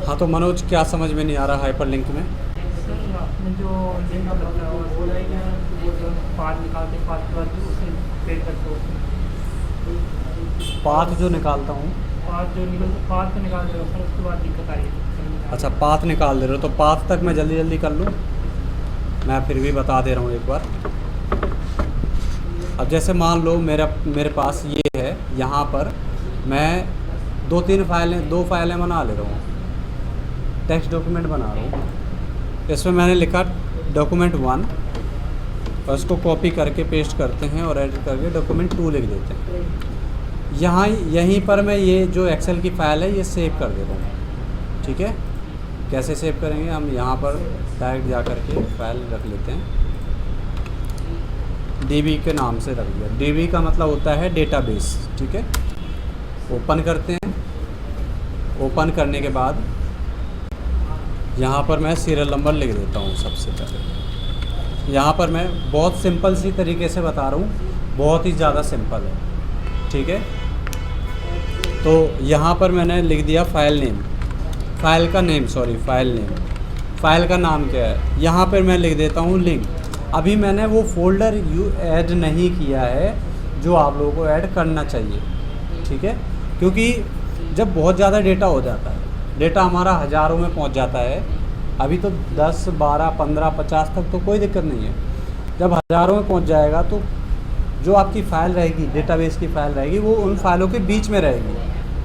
हाँ, तो मनोज क्या समझ में नहीं आ रहा हाइपरलिंक में? सर आपने जो लिंक बताया वो बोला है कि पाथ निकालते पाथ के बाद उसे क्रिएट करते हो, पाथ जो निकालता हूँ। पाथ तो निकाल रहे हो सर, उसके बाद दिक्कत आ रही है। अच्छा, पाथ निकाल दे रहे हो, तो पाथ तक मैं जल्दी जल्दी कर लूँ। मैं फिर भी बता दे रहा हूँ एक बार। अब जैसे मान लो मेरे पास ये है, यहाँ पर मैं दो फाइलें बना ले रहा हूँ, टेक्स्ट डॉक्यूमेंट बना रहा हूँ। इसमें मैंने लिखा डॉक्यूमेंट 1 और इसको कॉपी करके पेस्ट करते हैं और एडिट करके डॉक्यूमेंट 2 लिख देते हैं। यहीं पर मैं ये जो एक्सेल की फ़ाइल है ये सेव कर देता हूँ। ठीक है, कैसे सेव करेंगे? हम यहाँ पर डायरेक्ट जा कर के फाइल रख लेते हैं, डीबी के नाम से रख दिया। डीबी का मतलब होता है डेटाबेस। ठीक है, ओपन करते हैं। ओपन करने के बाद यहाँ पर मैं सीरियल नंबर लिख देता हूँ सबसे पहले। यहाँ पर मैं बहुत सिंपल सी तरीके से बता रहा हूँ, बहुत ही ज़्यादा सिंपल है। ठीक है, तो यहाँ पर मैंने लिख दिया फाइल नेम, फाइल का नेम। फाइल का नाम क्या है? यहाँ पर मैं लिख देता हूँ लिंक। अभी मैंने वो फोल्डर ऐड नहीं किया है जो आप लोगों को ऐड करना चाहिए। ठीक है, क्योंकि जब बहुत ज़्यादा डेटा हो जाता है, डेटा हमारा हज़ारों में पहुंच जाता है। अभी तो 10, 12, 15, 50 तक तो कोई दिक्कत नहीं है। जब हज़ारों में पहुंच जाएगा तो जो आपकी फ़ाइल रहेगी, डेटाबेस की फ़ाइल रहेगी, वो उन फाइलों के बीच में रहेगी।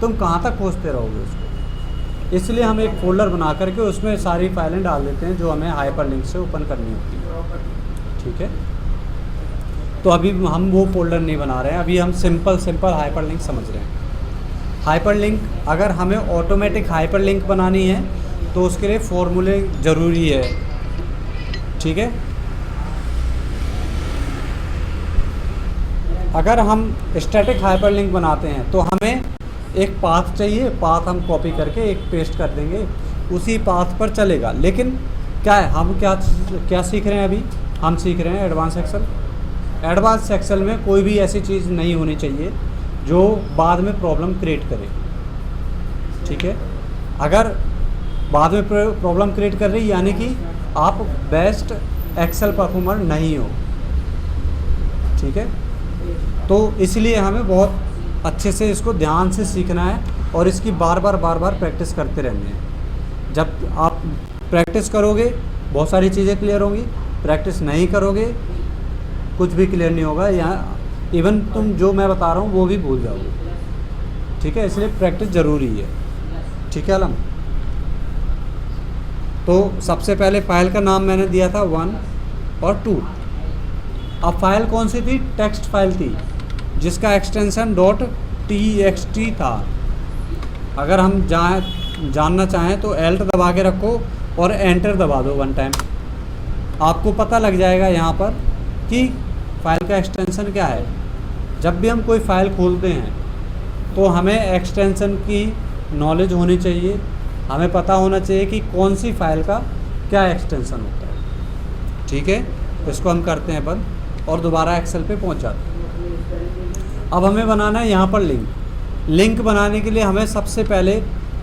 तुम कहाँ तक खोजते रहोगे उसको? इसलिए हम एक फ़ोल्डर बना करके उसमें सारी फाइलें डाल देते हैं जो हमें हाइपरलिंक से ओपन करनी होती है। ठीक है, तो अभी हम वो फ़ोल्डर नहीं बना रहे हैं, अभी हम सिंपल हाइपरलिंक समझ रहे हैं। हाइपरलिंक, अगर हमें ऑटोमेटिक हाइपरलिंक बनानी है तो उसके लिए फॉर्मूले ज़रूरी है। ठीक है, अगर हम स्टैटिक हाइपरलिंक बनाते हैं तो हमें एक पाथ चाहिए। पाथ हम कॉपी करके एक पेस्ट कर देंगे, उसी पाथ पर चलेगा। लेकिन क्या है, हम क्या सीख रहे हैं अभी? हम सीख रहे हैं एडवांस एक्सेल। एडवांस एक्सेल में कोई भी ऐसी चीज़ नहीं होनी चाहिए जो बाद में प्रॉब्लम क्रिएट करे। ठीक है, अगर बाद में प्रॉब्लम क्रिएट कर रही यानी कि आप बेस्ट एक्सेल परफॉर्मर नहीं हो। ठीक है, तो इसलिए हमें बहुत अच्छे से इसको ध्यान से सीखना है और इसकी बार बार प्रैक्टिस करते रहनी है। जब आप प्रैक्टिस करोगे बहुत सारी चीज़ें क्लियर होंगी, प्रैक्टिस नहीं करोगे कुछ भी क्लियर नहीं होगा, या इवन तुम जो मैं बता रहा हूँ वो भी भूल जाओगे। ठीक है, इसलिए प्रैक्टिस ज़रूरी है। ठीक है आलम, तो सबसे पहले फ़ाइल का नाम मैंने दिया था 1 और 2। अब फाइल कौन सी थी? टेक्स्ट फाइल थी जिसका एक्सटेंशन .txt था। अगर हम जानना चाहें तो एल्ट दबा के रखो और एंटर दबा दो 1 टाइम, आपको पता लग जाएगा यहाँ पर कि फ़ाइल का एक्सटेंशन क्या है। जब भी हम कोई फ़ाइल खोलते हैं तो हमें एक्सटेंशन की नॉलेज होनी चाहिए, हमें पता होना चाहिए कि कौन सी फ़ाइल का क्या एक्सटेंशन होता है। ठीक है, इसको हम करते हैं बंद और दोबारा एक्सेल पे पहुंच जाते हैं। अब हमें बनाना है यहाँ पर लिंक बनाने के लिए हमें सबसे पहले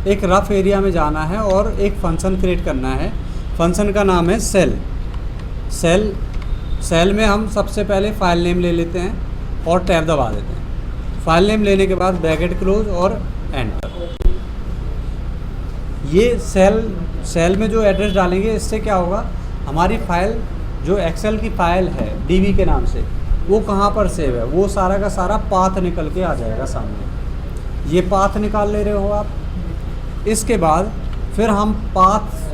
एक रफ एरिया में जाना है और एक फंक्शन क्रिएट करना है। फंक्शन का नाम है सेल में हम सबसे पहले फ़ाइल नेम ले लेते हैं और टैब दबा देते हैं। फ़ाइल नेम लेने के बाद ब्रैकेट क्लोज और एंटर। ये सेल में जो एड्रेस डालेंगे इससे क्या होगा, हमारी फ़ाइल जो एक्सेल की फ़ाइल है डीबी के नाम से वो कहाँ पर सेव है, वो सारा का सारा पाथ निकल के आ जाएगा सामने। ये पाथ निकाल ले रहे हो आप। इसके बाद फिर हम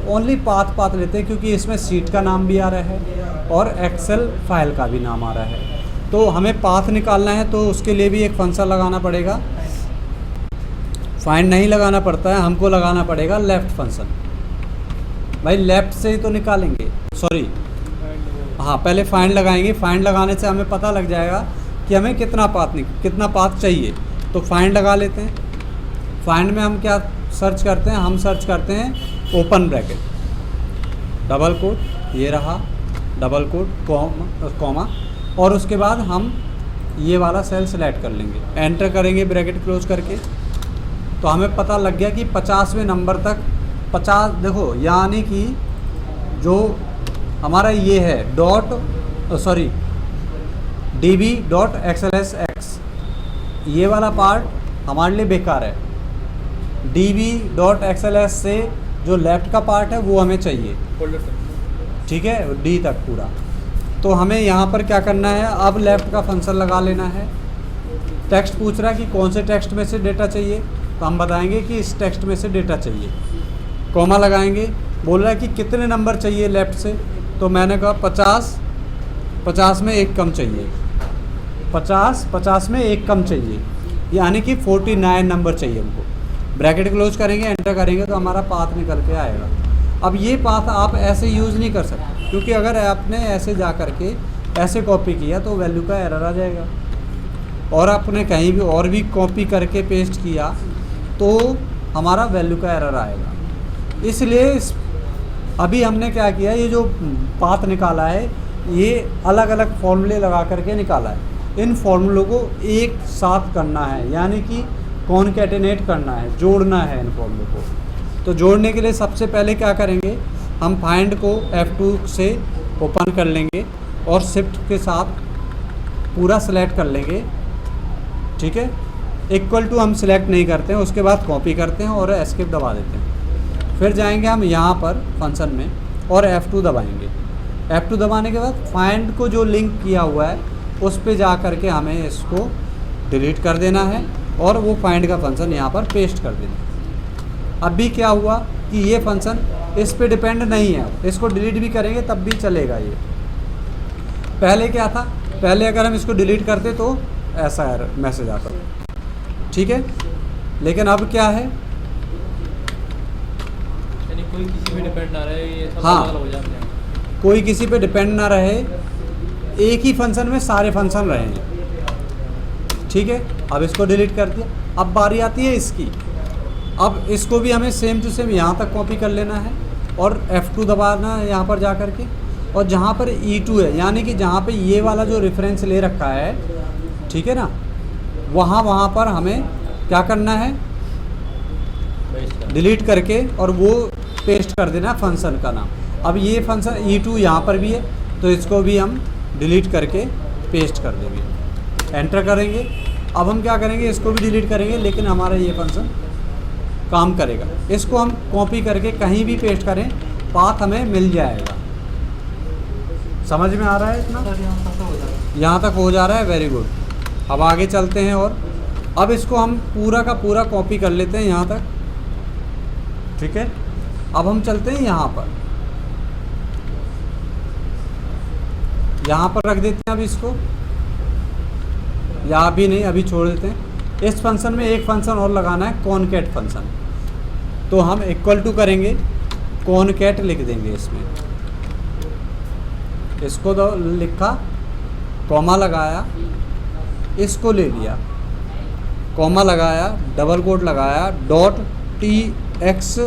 ओनली पाथ लेते हैं क्योंकि इसमें सीट का नाम भी आ रहा है और एक्सेल फाइल का भी नाम आ रहा है। तो हमें पाथ निकालना है तो उसके लिए भी एक फंक्शन लगाना पड़ेगा। फाइंड नहीं लगाना पड़ता है, हमको लगाना पड़ेगा लेफ़्ट फंक्शन। भाई लेफ़्ट से ही तो निकालेंगे, सॉरी हाँ, पहले फाइंड लगाएंगे। फाइंड लगाने से हमें पता लग जाएगा कि हमें कितना पाथ चाहिए, तो फाइंड लगा लेते हैं। फाइंड में हम क्या सर्च करते हैं, हम सर्च करते हैं ओपन ब्रैकेट, डबल कोट, ये रहा डबल कोट, कॉमा, और उसके बाद हम ये वाला सेल सेलेक्ट कर लेंगे, एंटर करेंगे ब्रैकेट क्लोज करके। तो हमें पता लग गया कि 50वें नंबर तक 50 देखो, यानी कि जो हमारा ये है db.xlsx, ये वाला पार्ट हमारे लिए बेकार है। db.xls से जो लेफ़्ट का पार्ट है वो हमें चाहिए, ठीक है, डी तक पूरा। तो हमें यहाँ पर क्या करना है, अब लेफ़्ट का फंक्शन लगा लेना है। टेक्स्ट पूछ रहा है कि कौन से टेक्स्ट में से डेटा चाहिए, तो हम बताएंगे कि इस टेक्स्ट में से डेटा चाहिए। कॉमा लगाएंगे, बोल रहा है कि कितने नंबर चाहिए लेफ़्ट से, तो मैंने कहा 50 में एक कम चाहिए, 50 में एक कम चाहिए, यानी कि 49 नंबर चाहिए हमको। ब्रैकेट क्लोज करेंगे, एंटर करेंगे तो हमारा पाथ निकल के आएगा। अब ये पाथ आप ऐसे यूज़ नहीं कर सकते, क्योंकि अगर आपने ऐसे जा करके ऐसे कॉपी किया तो वैल्यू का एरर आ जाएगा, और आपने कहीं भी और भी कॉपी करके पेस्ट किया तो हमारा वैल्यू का एरर आएगा। इसलिए अभी हमने क्या किया, ये जो पाथ निकाला है ये अलग अलग फॉर्मूले लगा करके निकाला है। इन फॉर्मूलों को एक साथ करना है, यानी कि कॉन्कैटिनेट करना है, जोड़ना है इन फॉर्मूलों को। तो जोड़ने के लिए सबसे पहले क्या करेंगे, हम फाइंड को F2 से ओपन कर लेंगे और शिफ्ट के साथ पूरा सेलेक्ट कर लेंगे, ठीक है। इक्वल टू हम सिलेक्ट नहीं करते हैं, उसके बाद कॉपी करते हैं और एस्केप दबा देते हैं। फिर जाएंगे हम यहाँ पर फंक्शन में और F2 दबाएंगे। F2 दबाने के बाद फाइंड को जो लिंक किया हुआ है उस पे जा करके हमें इसको डिलीट कर देना है और वो फाइंड का फंक्शन यहाँ पर पेस्ट कर देना है। अभी क्या हुआ कि ये फंक्शन इस पे डिपेंड नहीं है, इसको डिलीट भी करेंगे तब भी चलेगा ये। पहले क्या था, पहले अगर हम इसको डिलीट करते तो ऐसा मैसेज आता, ठीक है। लेकिन अब क्या है, यानी कोई किसी पे डिपेंड ना रहे, ये सब हाँ, अलग हो जाते हैं। कोई किसी पे डिपेंड ना रहे, एक ही फंक्शन में सारे फंक्शन रहे हैं, ठीक है। अब इसको डिलीट कर दिया, अब बारी आती है इसकी। अब इसको भी हमें सेम टू सेम यहाँ तक कॉपी कर लेना है और F2 दबाना है यहाँ पर जा कर के, और जहाँ पर E2 है, यानी कि जहाँ पे ये वाला जो रेफरेंस ले रखा है, ठीक है ना, वहाँ पर हमें क्या करना है, डिलीट करके और वो पेस्ट कर देना फंक्शन का नाम। अब ये फंक्शन E2 यहाँ पर भी है तो इसको भी हम डिलीट करके पेस्ट कर देंगे, एंटर करेंगे। अब हम क्या करेंगे, इसको भी डिलीट करेंगे, लेकिन हमारा ये फंक्शन काम करेगा। इसको हम कॉपी करके कहीं भी पेस्ट करें, पाथ हमें मिल जाएगा। समझ में आ रहा है इतना? सर यहाँ तक हो जाएगा। यहाँ तक हो जा रहा है, वेरी गुड। अब आगे चलते हैं और अब इसको हम पूरा का पूरा कॉपी कर लेते हैं यहाँ तक, ठीक है। अब हम चलते हैं यहाँ पर रख देते हैं अब इसको, या अभी नहीं, अभी छोड़ देते हैं। इस फंक्शन में एक फंक्शन और लगाना है, कॉनकैट फंक्शन। तो हम इक्वल टू करेंगे, कॉनकैट लिख देंगे इसमें, इसको लिखा, कॉमा लगाया, इसको ले लिया, कॉमा लगाया, डबल कोट लगाया, .txt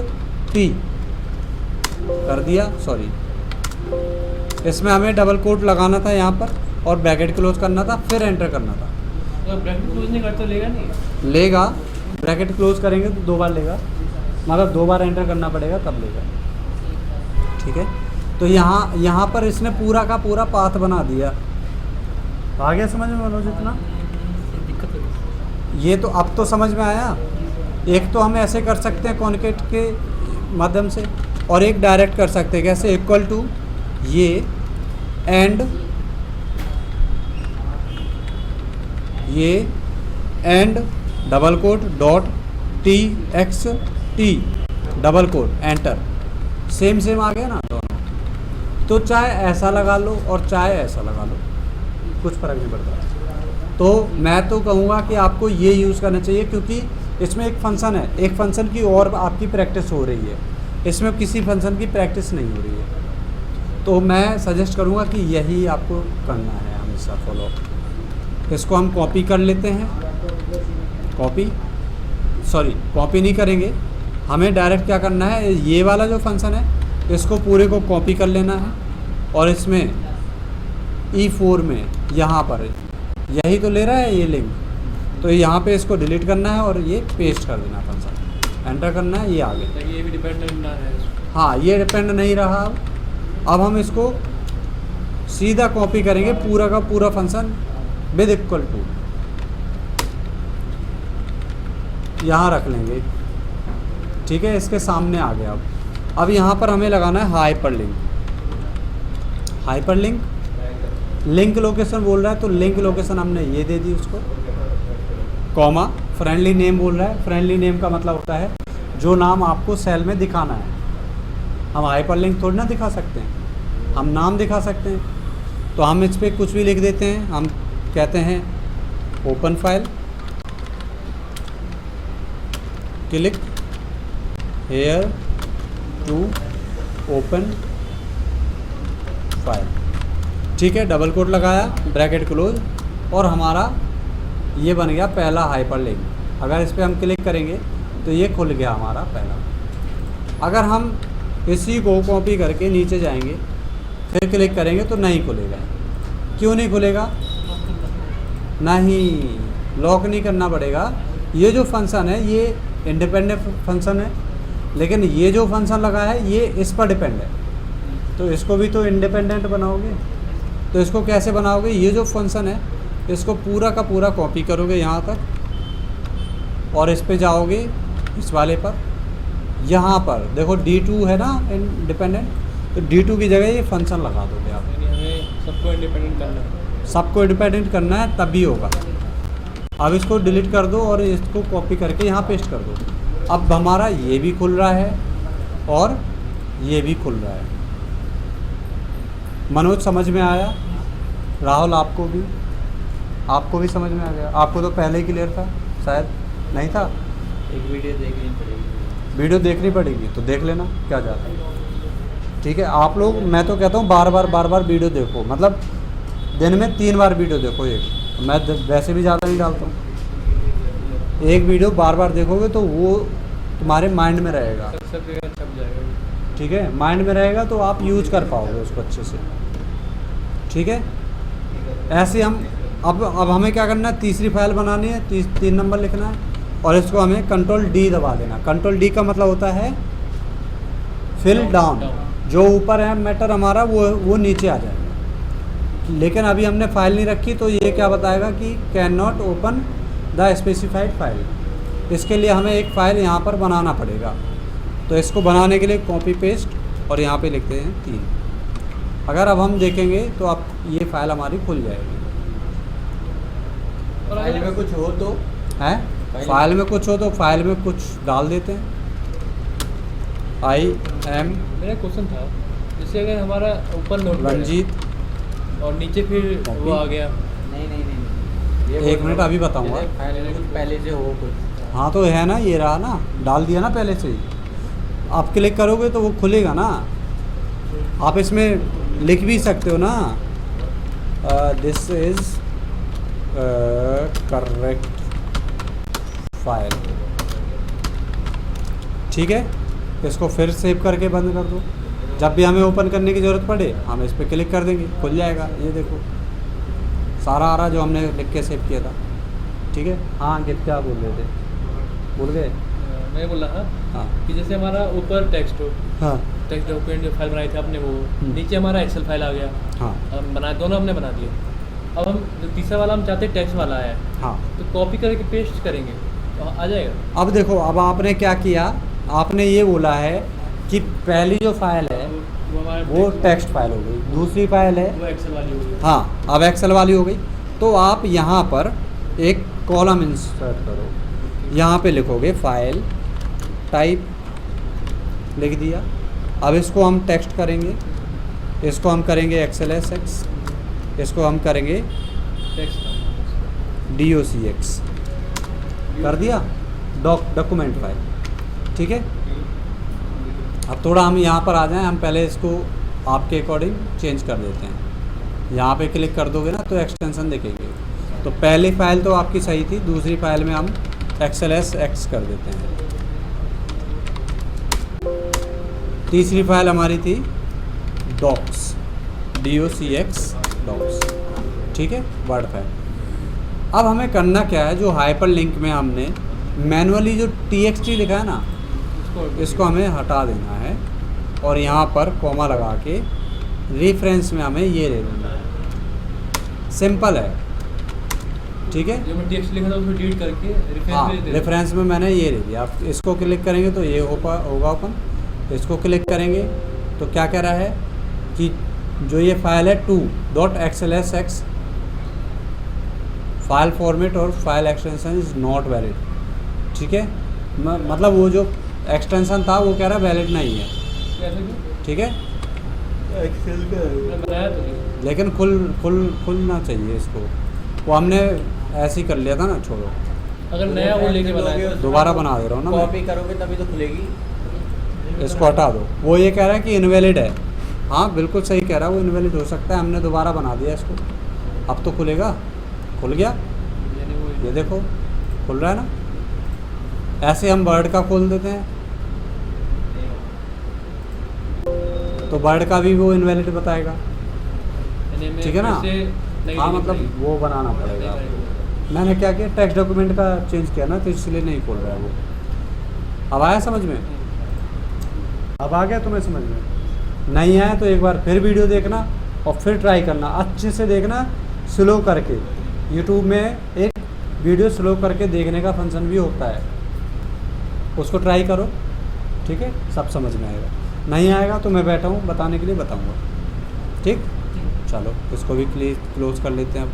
कर दिया, सॉरी, इसमें हमें डबल कोट लगाना था यहाँ पर और ब्रैकेट क्लोज करना था, फिर एंटर करना था। तो ब्रैकेट क्लोज नहीं करते लेगा नहीं? लेगा, ब्रैकेट क्लोज करेंगे तो 2 बार लेगा, मतलब 2 बार एंटर करना पड़ेगा तब लेगा, ठीक है। तो यहाँ पर इसने पूरा का पूरा पाथ बना दिया। आ गया समझ में मनोज इतना? दिक्कत है। ये तो अब तो समझ में आया। एक तो हम ऐसे कर सकते हैं कॉनकैट के माध्यम से, और एक डायरेक्ट कर सकते हैं, कैसे, इक्वल टू ये and double quote .txt double quote, enter. Same आ गया ना दोनों। तो चाहे ऐसा लगा लो और चाहे ऐसा लगा लो, कुछ फ़र्क नहीं पड़ता। तो मैं तो कहूँगा कि आपको ये यूज़ करना चाहिए, क्योंकि इसमें एक फंक्शन है, एक फंक्शन की और आपकी प्रैक्टिस हो रही है, इसमें किसी फंक्शन की प्रैक्टिस नहीं हो रही है। तो मैं सजेस्ट करूँगा कि यही आपको करना है हमेशा फॉलो। इसको हम कॉपी कर लेते हैं, कॉपी नहीं करेंगे, हमें डायरेक्ट क्या करना है, ये वाला जो फंक्शन है इसको पूरे को कॉपी कर लेना है और इसमें E4 में यहाँ पर यही तो ले रहा है ये लिंक, तो यहाँ पे इसको डिलीट करना है और ये पेस्ट कर देना फंक्शन। एंटर करना है, ये आ गया। ये भी डिपेंडेंट ना है। हाँ, ये डिपेंड नहीं रहा। अब हम इसको सीधा कॉपी करेंगे पूरा का पूरा फंक्शन विद इक्वल टू यहाँ रख लेंगे। ठीक है, इसके सामने आ गया। अब यहाँ पर हमें लगाना है हाइपरलिंक। हाइपरलिंक लिंक लोकेशन बोल रहा है, तो लिंक लोकेशन हमने ये दे दी उसको, कॉमा फ्रेंडली नेम बोल रहा है। फ्रेंडली नेम का मतलब होता है जो नाम आपको सेल में दिखाना है। हम हाइपरलिंक थोड़ी ना दिखा सकते हैं, हम नाम दिखा सकते हैं। तो हम इस पर कुछ भी लिख देते हैं। हम कहते हैं open file, click here to open file. ठीक है, डबल कोट लगाया, ब्रैकेट क्लोज, और हमारा ये बन गया पहला हाइपरलिंक। अगर इस पर हम क्लिक करेंगे तो ये खुल गया हमारा पहला। अगर हम इसी को कॉपी करके नीचे जाएंगे फिर क्लिक करेंगे तो नहीं खुलेगा। क्यों नहीं खुलेगा? नहीं, लॉक नहीं करना पड़ेगा। ये जो फंक्शन है ये इंडिपेंडेंट फंक्शन है, लेकिन ये जो फंक्शन लगा है ये इस पर डिपेंड है। तो इसको भी तो इंडिपेंडेंट बनाओगे। तो इसको कैसे बनाओगे? ये जो फंक्शन है इसको पूरा का पूरा कॉपी करोगे यहाँ तक, और इस पे जाओगे इस वाले पर। यहाँ पर देखो D2 है ना इंडिपेंडेंट, तो D2 की जगह ये फंक्शन लगा दोगे आप। हमें सबको इंडिपेंडेंट करना है। सबको इंडिपेंडेंट करना है, तभी होगा। अब इसको डिलीट कर दो और इसको कॉपी करके यहाँ पेस्ट कर दो। अब हमारा ये भी खुल रहा है और ये भी खुल रहा है। मनोज समझ में आया? राहुल आपको भी समझ में आ गया? आपको तो पहले ही क्लियर था शायद, नहीं था? एक वीडियो देखनी पड़ेगी। वीडियो देखनी पड़ेगी तो देख लेना, क्या जाता है। ठीक है, आप लोग, मैं तो कहता हूँ बार बार वीडियो देखो, मतलब दिन में 3 बार वीडियो देखो। एक मैं वैसे भी ज़्यादा नहीं डालता हूँ। एक वीडियो बार बार देखोगे तो वो तुम्हारे माइंड में रहेगा। सब जगह छप जाएगा। ठीक है, माइंड में रहेगा तो आप यूज कर पाओगे उसको अच्छे से। ठीक है, ऐसे हम अब हमें क्या करना है, तीसरी फाइल बनानी है, 3 नंबर लिखना है, और इसको हमें कंट्रोल D दबा देना। कंट्रोल D का मतलब होता है फिल डाउन। जो ऊपर है मैटर हमारा वो नीचे आ जाएगा। लेकिन अभी हमने फाइल नहीं रखी तो ये क्या बताएगा कि can not open the specified file. इसके लिए हमें एक फ़ाइल यहाँ पर बनाना पड़ेगा। तो इसको बनाने के लिए कॉपी पेस्ट और यहाँ पे लिखते हैं 3। अगर अब हम देखेंगे तो अब ये फाइल हमारी खुल जाएगी। फाइल में कुछ हो तो है, फाइल में कुछ हो तो फाइल में कुछ डाल देते हैं। मेरा क्वेश्चन था, जैसे अगर हमारा ऊपर नोट रंजीत और नीचे फिर वो आ गया। नहीं, एक मिनट अभी बताऊंगा। फाइल में कुछ पहले से हो कुछ। हाँ तो है ना, ये रहा ना, डाल दिया ना पहले से ही। आप क्लिक करोगे तो वो खुलेगा ना। आप इसमें लिख भी सकते हो ना, दिस इज़ करेक्ट फाइल। ठीक है, इसको फिर सेव करके बंद कर दो। जब भी हमें ओपन करने की ज़रूरत पड़े हम इस पर क्लिक कर देंगे, खुल जाएगा। ये देखो सारा आ रहा जो हमने लिख के सेव किया था। ठीक है। हाँ अंकित, क्या बोल रहे थे? भूल गए? मैं बोल रहा था हाँ कि जैसे हमारा ऊपर टेक्स्ट हो, हाँ टेक्स्ट डॉक्यूमेंट जो फाइल बनाई थी आपने, वो नीचे हमारा एक्सेल फाइल आ गया। हाँ हम बना, दोनों हमने बना दिए। अब हम जो तीसरा वाला हम चाहते हैं टेक्स्ट वाला है, हाँ। तो कॉपी करके पेस्ट करेंगे तो आ जाएगा। अब देखो, अब आपने क्या किया, आपने ये बोला है कि पहली जो फाइल है वो टेक्स्ट फाइल हो गई, दूसरी फाइल है वो एक्सेल वाली हो गई। हाँ अब एक्सेल वाली हो गई। तो आप यहाँ पर एक कॉलम इंसर्ट करो, यहाँ पे लिखोगे फाइल टाइप, लिख दिया। अब इसको हम टेक्स्ट करेंगे, इसको हम करेंगे XLSX, इसको हम करेंगे DOCX, कर दिया डॉक्यूमेंट फाइल। ठीक है। अब थोड़ा हम यहाँ पर आ जाएं, हम पहले इसको आपके अकॉर्डिंग चेंज कर देते हैं। यहाँ पे क्लिक कर दोगे ना तो एक्सटेंशन दिखेगी। तो पहली फ़ाइल तो आपकी सही थी, दूसरी फाइल में हम XLSX कर देते हैं। तीसरी फाइल हमारी थी डॉक्स, DOCX डॉक्स। ठीक है, वर्ड फाइल। अब हमें करना क्या है, जो हाइपर लिंक में हमने मैनुअली जो TXT लिखा है ना, इसको हमें हटा देना है और यहाँ पर कॉमा लगा के रेफरेंस में हमें ये ले लेना है। सिंपल है, ठीक है। जो मैं टेक्स्ट लिखा था उसको डिलीट करके रेफरेंस हाँ, में दे देना। रेफरेंस में मैंने ये ले लिया। आप इसको क्लिक करेंगे तो ये होगा ओपन। इसको क्लिक करेंगे तो क्या कह रहा है कि जो ये फाइल है 2.xlsx फाइल फॉर्मेट और file extension is not valid, ठीक है। मतलब वो जो एक्सटेंशन था वो कह रहा वैलिड नहीं है, ऐसा क्यों? ठीक है। एक्सेल का मैंने बनाया तो नहीं। लेकिन खुलना चाहिए इसको, वो हमने ऐसे ही कर लिया था ना, छोड़ो। अगर नया वो लेके बनाया तो दोबारा बना दे रहा हूँ ना मैं। कॉपी करोगे तभी तो खुलेगी। इसको हटा दो। वो ये कह रहा है कि इनवैलिड है। हाँ बिल्कुल सही कह रहा है, वो इनवैलिड हो सकता है। हमने दोबारा बना दिया इसको, अब तो खुलेगा। खुल गया, यानी वो ये देखो खुल रहा है ना। ऐसे हम वर्ड का खोल देते हैं तो वर्ड का भी वो इनवैलिड बताएगा, यानी हमें ठीक है ना। फिर से नई हाँ लिखनी मतलब पड़ेगी। वो बनाना पड़ेगा नई आपको। मैंने क्या किया, टेक्स्ट डॉक्यूमेंट का चेंज किया ना, तो इसलिए नहीं खोल रहा है वो। अब आया समझ में? अब आ गया तुम्हें समझ में? नहीं आया तो एक बार फिर वीडियो देखना और फिर ट्राई करना, अच्छे से देखना, स्लो करके। यूट्यूब में एक वीडियो स्लो करके देखने का फंक्शन भी होता है, उसको ट्राई करो, ठीक है, सब समझ में आएगा। नहीं आएगा तो मैं बैठा हूँ बताने के लिए, बताऊँगा, ठीक। चलो इसको भी क्लोज कर लेते हैं अब।